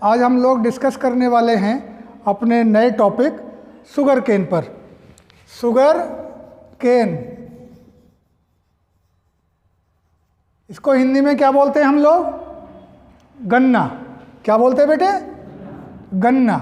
आज हम लोग डिस्कस करने वाले हैं अपने नए टॉपिक शुगर केन पर। शुगर केन, इसको हिंदी में क्या बोलते हैं हम लोग? गन्ना। क्या बोलते हैं बेटे? गन्ना।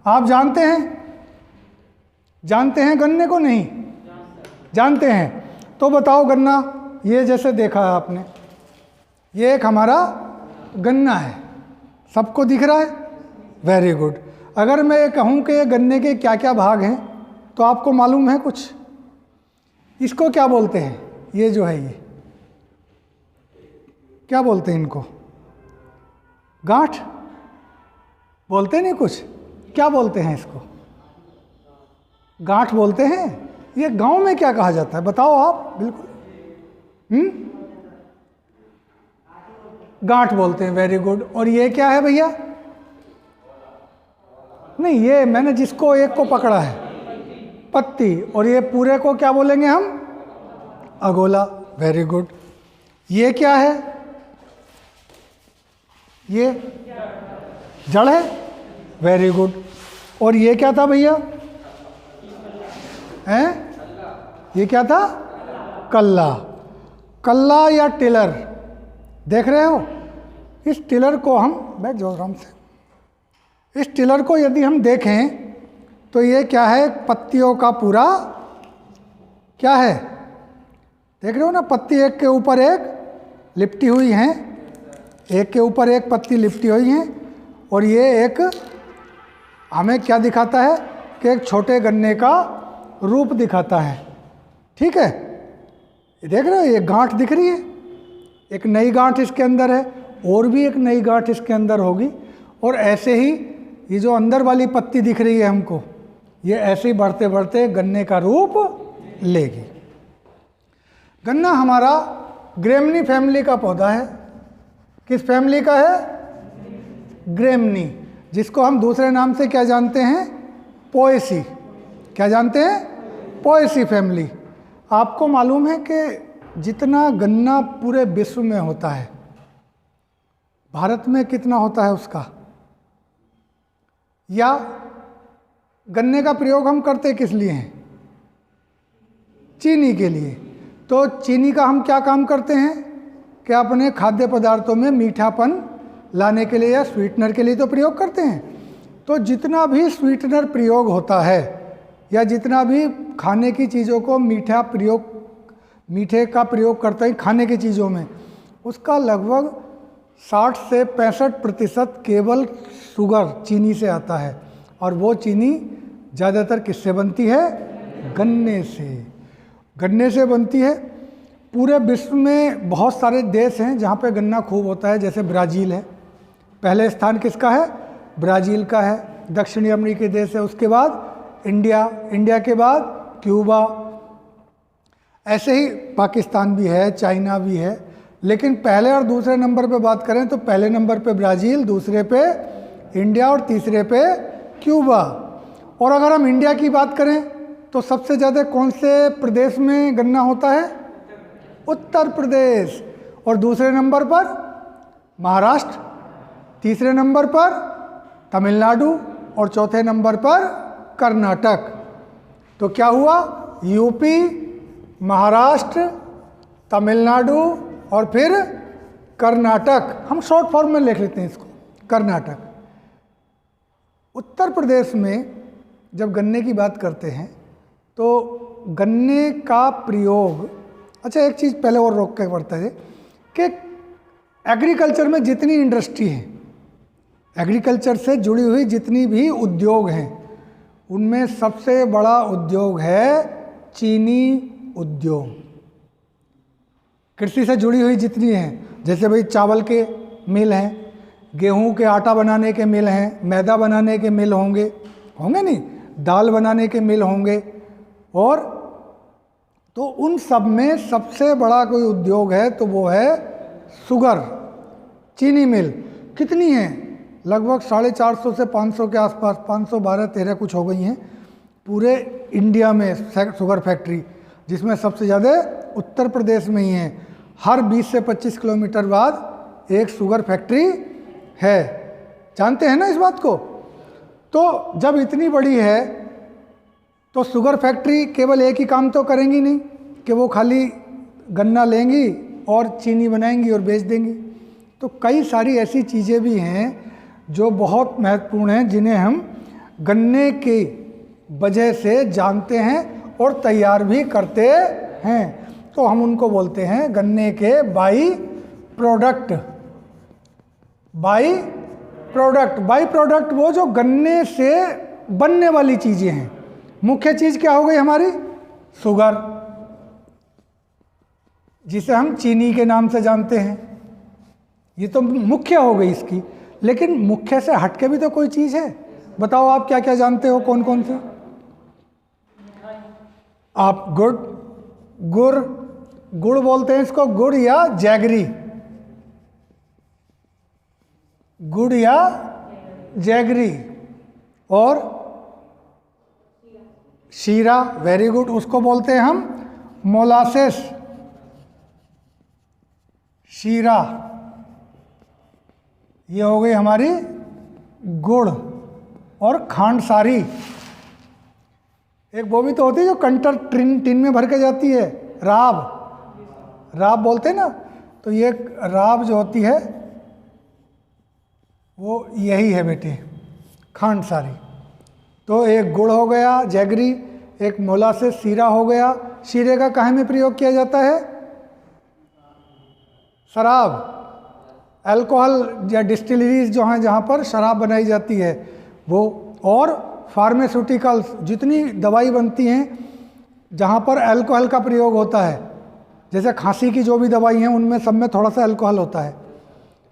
आप जानते हैं? जानते हैं गन्ने को? नहीं जानते हैं तो बताओ। गन्ना ये जैसे देखा है आपने, ये एक हमारा गन्ना है, सबको दिख रहा है? Very good. अगर मैं ये कहूँ कि ये गन्ने के क्या क्या भाग हैं तो आपको मालूम है कुछ? इसको क्या बोलते हैं? ये जो है ये क्या बोलते हैं इनको? गांठ बोलते नहीं कुछ? क्या बोलते हैं इसको? गांठ बोलते हैं। ये गांव में क्या कहा जाता है बताओ आप? बिल्कुल गांठ बोलते हैं। Very good. और ये क्या है भैया? नहीं, ये मैंने जिसको एक को पकड़ा है पत्ती, और ये पूरे को क्या बोलेंगे हम? अगोला। Very good. ये क्या है? ये जड़ है। Very good. और ये क्या था भैया? हैं? ये क्या था? कल्ला। कल्ला या टिलर, देख रहे हो? इस टिलर को हम, बैठ जाओ आराम से। इस टिलर को यदि हम देखें तो ये क्या है? पत्तियों का पूरा क्या है? देख रहे हो ना, पत्ती एक के ऊपर एक लिपटी हुई हैं, एक के ऊपर एक पत्ती लिपटी हुई हैं। और ये एक हमें क्या दिखाता है कि एक छोटे गन्ने का रूप दिखाता है। ठीक है, ये देख रहे हो? ये गांठ दिख रही है, एक नई गांठ इसके अंदर है, और भी एक नई गांठ इसके अंदर होगी। और ऐसे ही ये जो अंदर वाली पत्ती दिख रही है हमको, ये ऐसे ही बढ़ते बढ़ते गन्ने का रूप लेगी। गन्ना हमारा ग्रेमनी फैमिली का पौधा है। किस फैमिली का है? ग्रेमनी, जिसको हम दूसरे नाम से क्या जानते हैं? पोएसी। क्या जानते हैं? Poaceae family. आपको मालूम है कि जितना गन्ना पूरे विश्व में होता है, भारत में कितना होता है उसका? या गन्ने का प्रयोग हम करते किस लिए हैं? चीनी के लिए। तो चीनी का हम क्या काम करते हैं कि अपने खाद्य पदार्थों में मीठापन लाने के लिए या स्वीटनर के लिए तो प्रयोग करते हैं। तो जितना भी स्वीटनर प्रयोग होता है या जितना भी खाने की चीज़ों को मीठे का प्रयोग करते हैं खाने की चीज़ों में, उसका लगभग 60 से 65% केवल शुगर चीनी से आता है। और वो चीनी ज़्यादातर किससे बनती है? गन्ने से। गन्ने से बनती है। पूरे विश्व में बहुत सारे देश हैं जहाँ पे गन्ना खूब होता है, जैसे ब्राज़ील है। पहले स्थान किसका है? ब्राज़ील का है, दक्षिणी अमेरिकी देश है। उसके बाद इंडिया, इंडिया के बाद क्यूबा, ऐसे ही पाकिस्तान भी है, चाइना भी है। लेकिन पहले और दूसरे नंबर पे बात करें तो पहले नंबर पे ब्राज़ील, दूसरे पे इंडिया और तीसरे पे क्यूबा। और अगर हम इंडिया की बात करें तो सबसे ज़्यादा कौन से प्रदेश में गन्ना होता है? उत्तर प्रदेश। और दूसरे नंबर पर महाराष्ट्र, तीसरे नंबर पर तमिलनाडु और चौथे नंबर पर कर्नाटक। तो क्या हुआ? यूपी, महाराष्ट्र, तमिलनाडु और फिर कर्नाटक। हम शॉर्ट फॉर्म में लिख लेते हैं इसको, कर्नाटक। उत्तर प्रदेश में जब गन्ने की बात करते हैं तो गन्ने का प्रयोग, अच्छा एक चीज़ पहले और रोक के बढ़ते हैं कि एग्रीकल्चर में जितनी इंडस्ट्री है, एग्रीकल्चर से जुड़ी हुई जितनी भी उद्योग हैं, उनमें सबसे बड़ा उद्योग है चीनी उद्योग। कृषि से जुड़ी हुई जितनी हैं, जैसे भाई चावल के मिल हैं, गेहूं के आटा बनाने के मिल हैं, मैदा बनाने के मिल होंगे नहीं, दाल बनाने के मिल होंगे। और तो उन सब में सबसे बड़ा कोई उद्योग है तो वो है शुगर, चीनी मिल। कितनी है? लगभग 450 से 500 के आसपास, 512-13 कुछ हो गई हैं पूरे इंडिया में शुगर फैक्ट्री, जिसमें सबसे ज़्यादा उत्तर प्रदेश में ही है। हर 20 से 25 किलोमीटर बाद एक शुगर फैक्ट्री है। जानते हैं ना इस बात को। तो जब इतनी बड़ी है तो शुगर फैक्ट्री केवल एक ही काम तो करेंगी नहीं कि वो खाली गन्ना लेंगी और चीनी बनाएंगी और बेच देंगी। तो कई सारी ऐसी चीज़ें भी हैं जो बहुत महत्वपूर्ण हैं, जिन्हें हम गन्ने की वजह से जानते हैं और तैयार भी करते हैं। तो हम उनको बोलते हैं गन्ने के बाई प्रोडक्ट। बाई प्रोडक्ट वो जो गन्ने से बनने वाली चीज़ें हैं। मुख्य चीज़ क्या हो गई हमारी? शुगर, जिसे हम चीनी के नाम से जानते हैं। ये तो मुख्य हो गई इसकी, लेकिन मुख्य से हटके भी तो कोई चीज़ है। बताओ आप क्या क्या जानते हो, कौन कौन सी? आप गुड़ बोलते हैं इसको, गुड़ या जैगरी। गुड़ या जैगरी। और शीरा, वेरी गुड, उसको बोलते हैं हम मोलासेस। शीरा, ये हो गई हमारी गुड़। और खांडसारी, एक वो भी तो होती है जो कंटर टिन में भर के जाती है, राब बोलते हैं ना। तो ये राब जो होती है वो यही है बेटे, खांडसारी। तो एक गुड़ हो गया जैगरी, एक मोलासेस शीरा हो गया। शीरे का काहे में प्रयोग किया जाता है? शराब, अल्कोहल या डिस्टिलरीज जो हैं जहाँ पर शराब बनाई जाती है वो। और फार्मास्यूटिकल्स, जितनी दवाई बनती हैं जहाँ पर अल्कोहल का प्रयोग होता है, जैसे खांसी की जो भी दवाई हैं उनमें सब में थोड़ा सा अल्कोहल होता है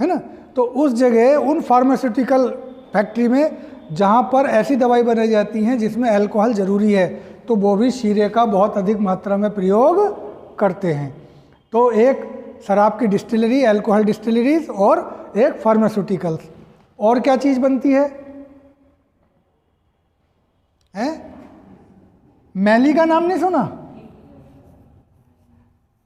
ना। तो उस जगह उन फार्मास्यूटिकल फैक्ट्री में जहाँ पर ऐसी दवाई बनाई जाती हैं जिसमें अल्कोहल ज़रूरी है, तो वो भी शीरे का बहुत अधिक मात्रा में प्रयोग करते हैं। तो एक शराब की डिस्टिलरी, अल्कोहल डिस्टिलरीज, और एक फार्मास्यूटिकल्स। और क्या चीज़ बनती है? मैली का नाम नहीं सुना?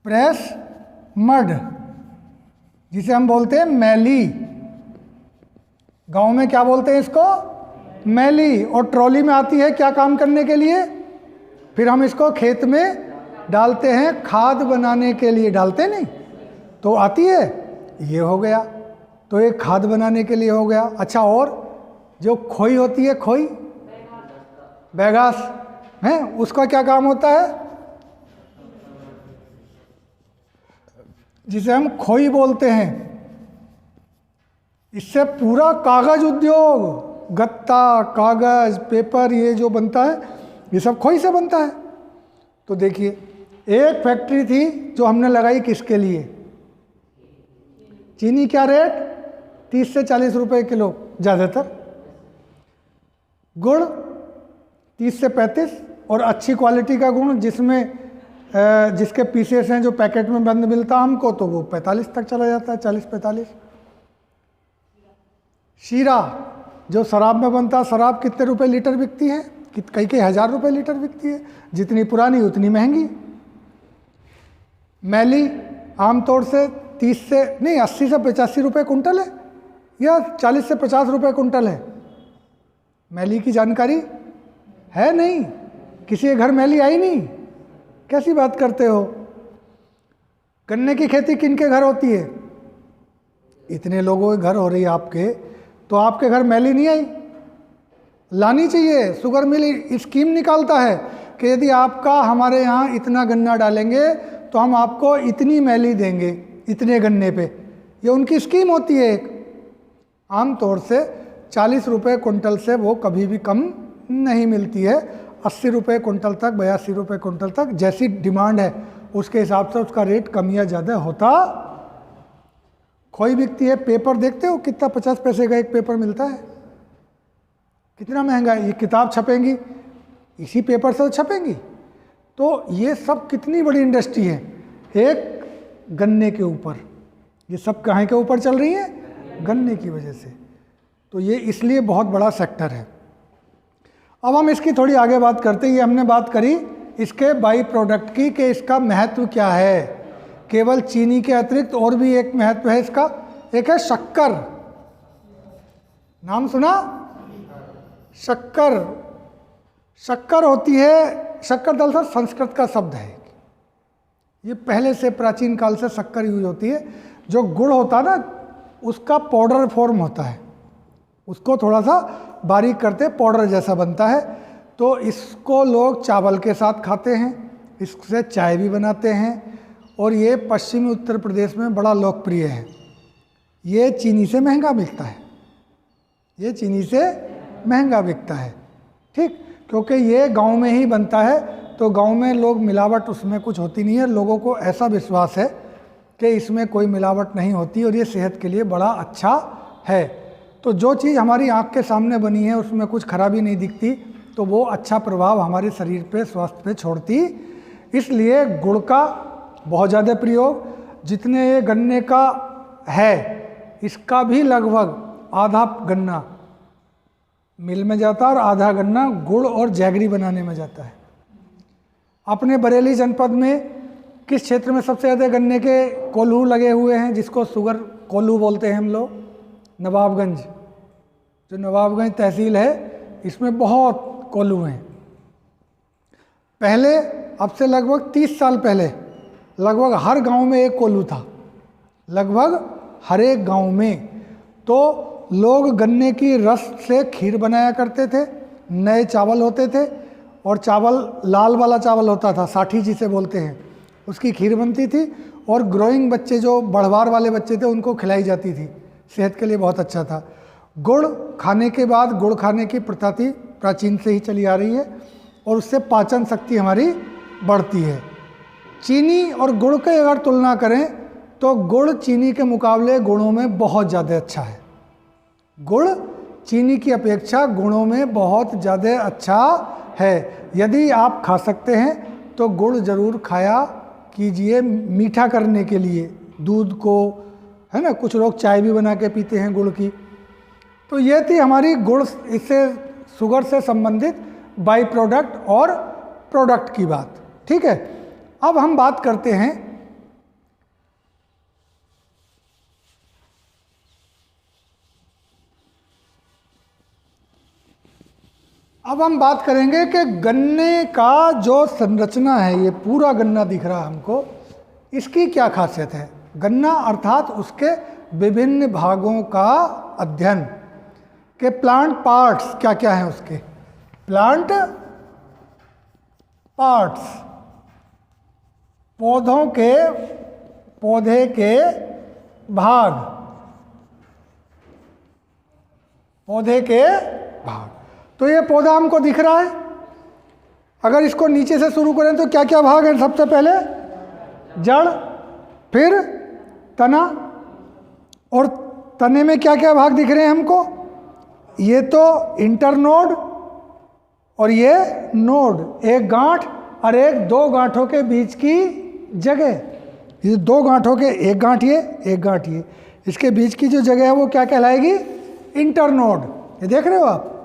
प्रेस मड, जिसे हम बोलते हैं मैली। गांव में क्या बोलते हैं इसको? मैली। और ट्रॉली में आती है क्या काम करने के लिए? फिर हम इसको खेत में डालते हैं खाद बनाने के लिए। डालते नहीं तो आती है, ये हो गया। तो एक खाद बनाने के लिए हो गया। अच्छा, और जो खोई होती है, खोई बैगास है, उसका क्या काम होता है? जिसे हम खोई बोलते हैं। इससे पूरा कागज उद्योग, गत्ता, कागज, पेपर, ये जो बनता है ये सब खोई से बनता है। तो देखिए, एक फैक्ट्री थी जो हमने लगाई किसके लिए? चीनी क्या रेट? 30 से 40 रुपए किलो ज़्यादातर। गुड़ 30 से 35, और अच्छी क्वालिटी का गुड़ जिसके पीसेस हैं जो पैकेट में बंद मिलता हमको, तो वो 45 तक चला जाता है, 40-45। शीरा जो शराब में बनता, शराब कितने रुपए लीटर बिकती है? कई 1000 रुपए लीटर बिकती है। जितनी पुरानी उतनी महंगी। मैली आमतौर से 80 से 85 रुपए कुंटल है, या 40 से 50 रुपए कुंटल है। मैली की जानकारी है नहीं? किसी के घर मैली आई नहीं? कैसी बात करते हो? गन्ने की खेती किन के घर होती है? इतने लोगों के घर हो रही है आपके, तो आपके घर मैली नहीं आई? लानी चाहिए। शुगर मिल स्कीम निकालता है कि यदि आपका हमारे यहाँ इतना गन्ना डालेंगे तो हम आपको इतनी मैली देंगे इतने गन्ने पे। ये उनकी स्कीम होती है एक। आमतौर से 40 रुपये कुंटल से वो कभी भी कम नहीं मिलती है। 80 रुपये कुंटल तक, 82 रुपये कुंटल तक, जैसी डिमांड है उसके हिसाब से उसका रेट कम या ज़्यादा होता। खोई बिकती है। पेपर देखते हो कितना? 50 पैसे का एक पेपर मिलता है। कितना महंगा है। ये किताब छपेंगी इसी पेपर से छपेंगी। तो ये सब कितनी बड़ी इंडस्ट्री है एक गन्ने के ऊपर। ये सब कहाँ के ऊपर चल रही है? गन्ने की वजह से। तो ये इसलिए बहुत बड़ा सेक्टर है। अब हम इसकी थोड़ी आगे बात करते हैं। ये हमने बात करी इसके बाई प्रोडक्ट की कि इसका महत्व क्या है। केवल चीनी के अतिरिक्त और भी एक महत्व है इसका। एक है शक्कर। नाम सुना? शक्कर। शक्कर होती है, शक्कर दरअसल संस्कृत का शब्द है। ये पहले से प्राचीन काल से शक्कर यूज होती है। जो गुड़ होता है ना, उसका पाउडर फॉर्म होता है, उसको थोड़ा सा बारीक करते पाउडर जैसा बनता है। तो इसको लोग चावल के साथ खाते हैं, इससे चाय भी बनाते हैं, और ये पश्चिमी उत्तर प्रदेश में बड़ा लोकप्रिय है। ये चीनी से महंगा बिकता है, ये चीनी से महंगा बिकता है, ठीक, क्योंकि ये गांव में ही बनता है। तो गांव में लोग मिलावट उसमें कुछ होती नहीं है, लोगों को ऐसा विश्वास है कि इसमें कोई मिलावट नहीं होती और ये सेहत के लिए बड़ा अच्छा है। तो जो चीज़ हमारी आँख के सामने बनी है उसमें कुछ खराबी नहीं दिखती, तो वो अच्छा प्रभाव हमारे शरीर पे, स्वास्थ्य पे छोड़ती। इसलिए गुड़ का बहुत ज़्यादा प्रयोग। जितने ये गन्ने का है, इसका भी लगभग आधा गन्ना मिल में जाता है और आधा गन्ना गुड़ और जैगरी बनाने में जाता है। अपने बरेली जनपद में किस क्षेत्र में सबसे ज़्यादा गन्ने के कोल्हू लगे हुए हैं, जिसको शुगर कोल्हू बोलते हैं हम लोग? नवाबगंज। जो नवाबगंज तहसील है, इसमें बहुत कोल्हू हैं। पहले, अब से लगभग 30 साल पहले, लगभग हर गांव में एक कोल्हू था, लगभग हर एक गांव में। तो लोग गन्ने की रस से खीर बनाया करते थे। नए चावल होते थे, और चावल लाल वाला चावल होता था, साठी जिसे बोलते हैं, उसकी खीर बनती थी। और ग्रोइंग बच्चे, जो बढ़वार वाले बच्चे थे, उनको खिलाई जाती थी, सेहत के लिए बहुत अच्छा था। गुड़ खाने के बाद, गुड़ खाने की प्रथा थी, प्राचीन से ही चली आ रही है, और उससे पाचन शक्ति हमारी बढ़ती है। चीनी और गुड़ की अगर तुलना करें तो गुड़ चीनी के मुकाबले गुणों में बहुत ज़्यादा अच्छा है। गुड़ चीनी की अपेक्षा गुणों में बहुत ज़्यादा अच्छा है। यदि आप खा सकते हैं तो गुड़ ज़रूर खाया कीजिए, मीठा करने के लिए दूध को, है ना। कुछ लोग चाय भी बना के पीते हैं गुड़ की। तो ये थी हमारी गुड़, इससे शुगर से संबंधित बाई प्रोडक्ट और प्रोडक्ट की बात, ठीक है। अब हम बात करते हैं करेंगे कि गन्ने का जो संरचना है, ये पूरा गन्ना दिख रहा है हमको, इसकी क्या खासियत है। गन्ना अर्थात उसके विभिन्न भागों का अध्ययन, के प्लांट पार्ट्स क्या क्या हैं उसके। प्लांट पार्ट्स, पौधे के भाग, तो ये पौधा हमको दिख रहा है। अगर इसको नीचे से शुरू करें तो क्या क्या भाग है? सबसे पहले जड़, फिर तना, और तने में क्या क्या भाग दिख रहे हैं हमको? ये तो इंटरनोड और ये नोड, एक गांठ और एक दो गांठों के बीच की जगह। ये दो गांठों के, एक गांठ ये, एक गांठ ये, इसके बीच की जो जगह है वो क्या कहलाएगी? इंटरनोड। ये देख रहे हो आप,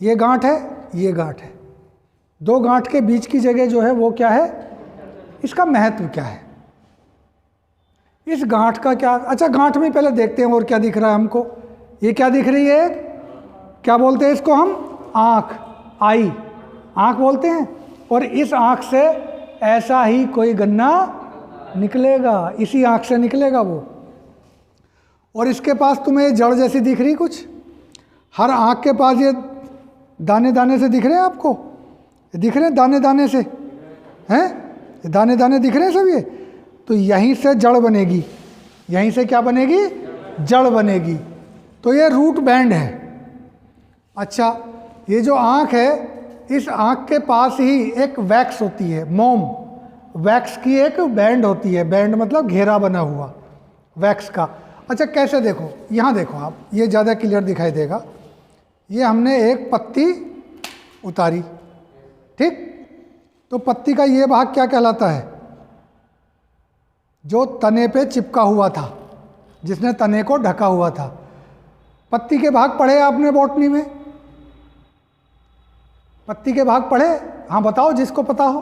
ये गांठ है, ये गांठ है, दो गांठ के बीच की जगह जो है वो क्या है? इसका महत्व क्या है? इस गांठ का क्या? अच्छा, गांठ में पहले देखते हैं और क्या दिख रहा है हमको। ये क्या दिख रही है? क्या बोलते हैं इसको हम? आँख, आई, आँख बोलते हैं। और इस आँख से ऐसा ही कोई गन्ना निकलेगा, इसी आँख से निकलेगा वो। और इसके पास तुम्हें जड़ जैसी दिख रही कुछ, हर आँख के पास ये दाने दाने से दिख रहे हैं आपको, दिख रहे हैं दाने दाने से, हैं दाने दाने दिख रहे हैं सब ये। तो यहीं से जड़ बनेगी, यहीं से क्या बनेगी? जड़ बनेगी। तो ये रूट बैंड है। अच्छा, ये जो आँख है, इस आँख के पास ही एक वैक्स होती है, मोम, वैक्स की एक बैंड होती है। बैंड मतलब घेरा बना हुआ वैक्स का। अच्छा, कैसे? देखो, यहाँ देखो आप, ये ज़्यादा क्लियर दिखाई देगा। ये हमने एक पत्ती उतारी, ठीक, तो पत्ती का ये भाग क्या कहलाता है? जो तने पे चिपका हुआ था, जिसने तने को ढका हुआ था। पत्ती के भाग पढ़े आपने बॉटनी में? पत्ती के भाग पढ़े? हाँ बताओ जिसको पता हो।